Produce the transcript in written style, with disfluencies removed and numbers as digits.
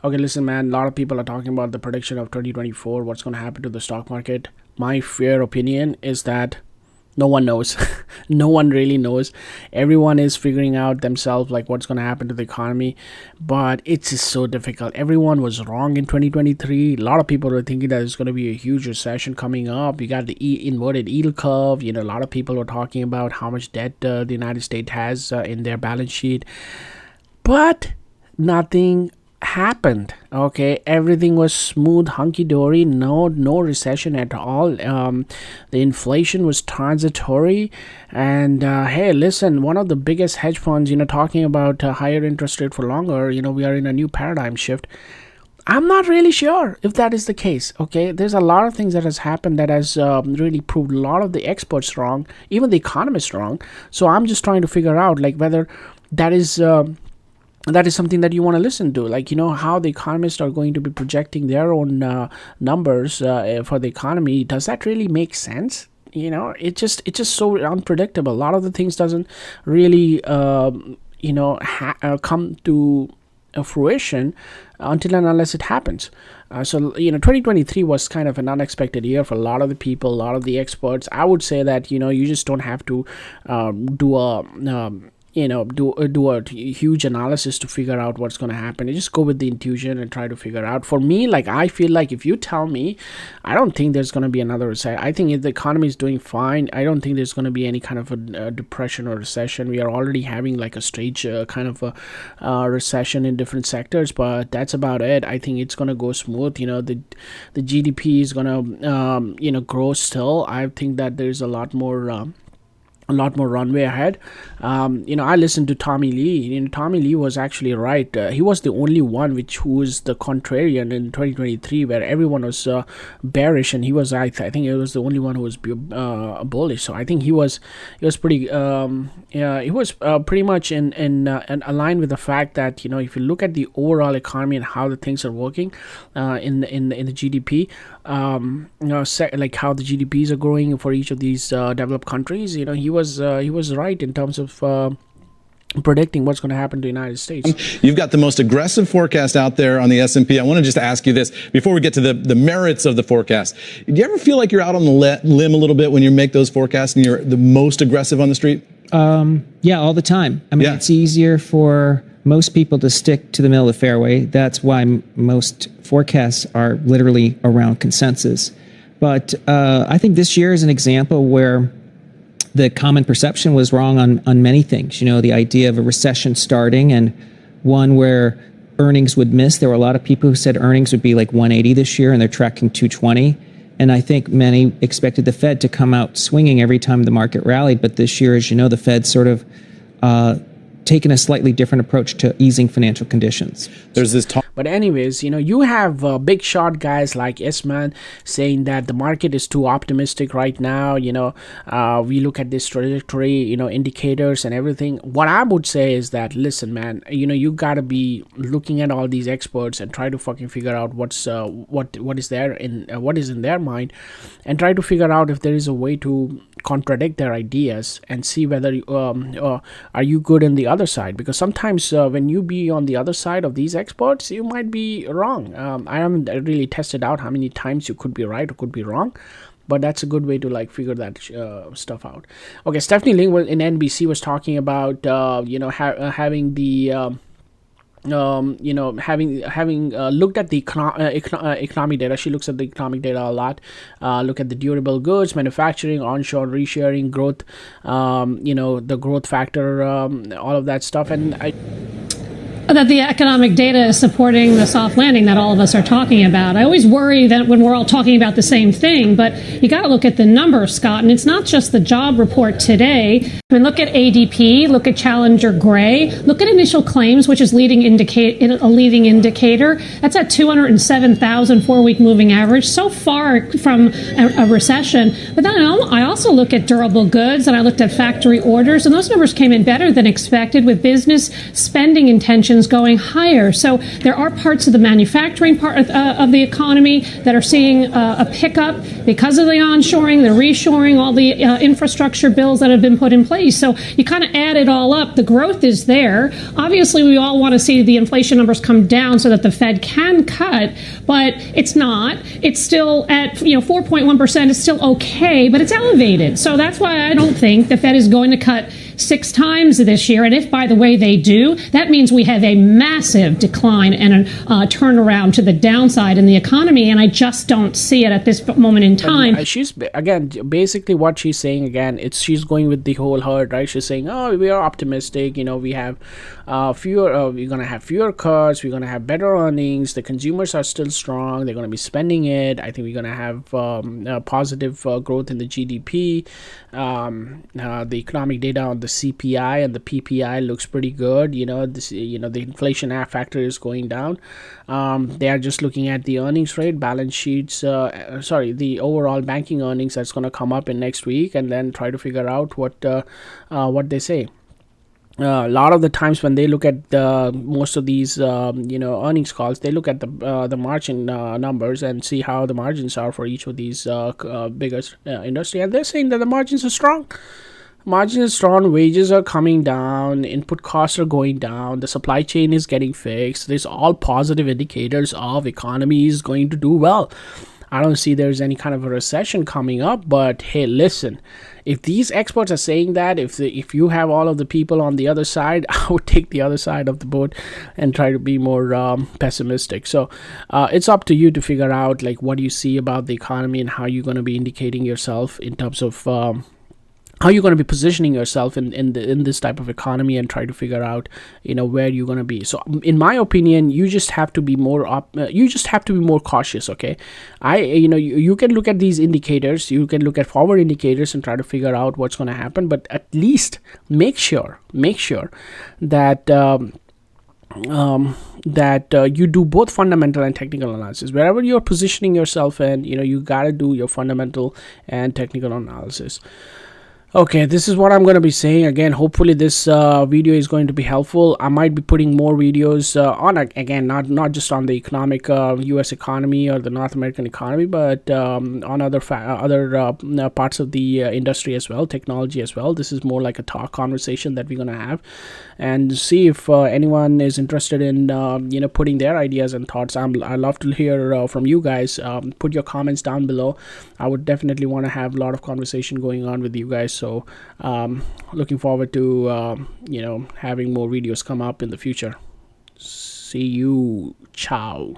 Okay, listen, man, a lot of people are talking about the prediction of 2024, what's going to happen to the stock market. My fair opinion is that no one knows. No one really knows. Everyone is figuring out themselves like what's going to happen to the economy, but it's just so difficult. Everyone was wrong in 2023. A lot of people were thinking that there's going to be a huge recession coming up. You got the inverted yield curve. A lot of people were talking about how much debt the United States has in their balance sheet, but nothing happened. Okay, everything was smooth, hunky-dory, no recession at all. The inflation was transitory, and hey, listen, one of the biggest hedge funds talking about higher interest rate for longer. We are in a new paradigm shift. I'm not really sure if that is the case. Okay, there's a lot of things that has happened that has really proved a lot of the experts wrong, even the economists wrong. So I'm just trying to figure out like whether that is something that you want to listen to, like how the economists are going to be projecting their own numbers for the economy. Does that really make sense? It's just so unpredictable. A lot of the things doesn't really come to fruition until and unless it happens. So 2023 was kind of an unexpected year for a lot of the people, a lot of the experts. I would say that you just don't have to do a huge analysis to figure out what's going to happen. You just go with the intuition and try to figure out. For me, like, I feel like if you tell me, I don't think there's going to be another recession. I think if the economy is doing fine, I don't think there's going to be any kind of a depression or recession. We are already having like a stage kind of a recession in different sectors, but that's about it. I think it's going to go smooth. The GDP is going to grow still. I think that there's a lot more runway ahead. I listened to Tommy Lee. Tommy Lee was actually right. He was the only one who was the contrarian in 2023, where everyone was bearish, and he was I think he was the only one who was bullish. So I think he was pretty he was pretty much in aligned with the fact that if you look at the overall economy and how the things are working in the GDP, like how the GDPs are growing for each of these developed countries. He was right in terms of predicting what's going to happen to the United States. You've got the most aggressive forecast out there on the S&P. I want to just ask you this before we get to the merits of the forecast. Do you ever feel like you're out on the limb a little bit when you make those forecasts and you're the most aggressive on the street? Yeah, all the time. I mean, It's easier for most people to stick to the middle of the fairway. That's why most forecasts are literally around consensus. But I think this year is an example where the common perception was wrong on many things. The idea of a recession starting and one where earnings would miss. There were a lot of people who said earnings would be like 180 this year, and they're tracking 220. And I think many expected the Fed to come out swinging every time the market rallied. But this year, as you know, the Fed sort of taken a slightly different approach to easing financial conditions. There's this talk. But anyways, you have big shot guys like S-Man saying that the market is too optimistic right now. We look at this trajectory, indicators and everything. What I would say is that, listen, man, you got to be looking at all these experts and try to fucking figure out what is in their mind, and try to figure out if there is a way to contradict their ideas and see whether are you good in the other side. Because sometimes when you be on the other side of these experts, you might be wrong. I haven't really tested out how many times you could be right or could be wrong, but that's a good way to like figure that stuff out. Okay, Stephanie Ling in NBC was talking about having the having looked at the economic data. She looks at the economic data a lot. Look at the durable goods, manufacturing, onshore, reshoring, growth, the growth factor, all of that stuff. And that the economic data is supporting the soft landing that all of us are talking about. I always worry that when we're all talking about the same thing, but you got to look at the numbers, Scott, and it's not just the job report today. I mean, look at ADP, look at Challenger Gray, look at initial claims, which is a leading indicator. That's at 207,000 4-week moving average, so far from a recession. But then I also look at durable goods, and I looked at factory orders, and those numbers came in better than expected, with business spending intentions inflation's going higher. So there are parts of the manufacturing part of the economy that are seeing a pickup because of the onshoring, the reshoring, all the infrastructure bills that have been put in place. So you kind of add it all up. The growth is there. Obviously, we all want to see the inflation numbers come down so that the Fed can cut, but it's not. It's still at 4.1%. It's still okay, but it's elevated. So that's why I don't think the Fed is going to cut 6 times this year. And if, by the way, they do, that means we have a massive decline and a turnaround to the downside in the economy. And I just don't see it at this moment in time. She's, again, basically what she's saying, again, she's going with the whole herd, right? She's saying, oh, we are optimistic. We have we're going to have fewer cuts. We're going to have better earnings. The consumers are still strong. They're going to be spending it. I think we're going to have positive growth in the GDP. The economic data on the CPI and the PPI looks pretty good. The inflation factor is going down. They are just looking at the earnings rate, balance sheets, the overall banking earnings that's going to come up in next week, and then try to figure out what they say. A lot of the times when they look at most of these earnings calls, they look at the margin numbers and see how the margins are for each of these biggest industry, and they're saying that the margins are strong. Margins are strong, wages are coming down, input costs are going down, the supply chain is getting fixed. There's all positive indicators of economy is going to do well. I don't see there's any kind of a recession coming up, but hey, listen, if these experts are saying that, if you have all of the people on the other side, I would take the other side of the boat and try to be more pessimistic. So it's up to you to figure out like what you see about the economy and how you're going to be indicating yourself in terms of how you're going to be positioning yourself in this type of economy, and try to figure out where you're going to be. So in my opinion, you just have to be more cautious. Okay, you can look at these indicators, you can look at forward indicators and try to figure out what's going to happen, but at least make sure that you do both fundamental and technical analysis. Wherever you're positioning yourself in, you got to do your fundamental and technical analysis. Okay, this is what I'm going to be saying. Again, hopefully this video is going to be helpful. I might be putting more videos on, again, not just on the economic U.S. economy or the North American economy, but on other parts of the industry as well, technology as well. This is more like a talk conversation that we're going to have, and see if anyone is interested in putting their ideas and thoughts. I love to hear from you guys. Put your comments down below. I would definitely want to have a lot of conversation going on with you guys. So looking forward to having more videos come up in the future. See you. Ciao.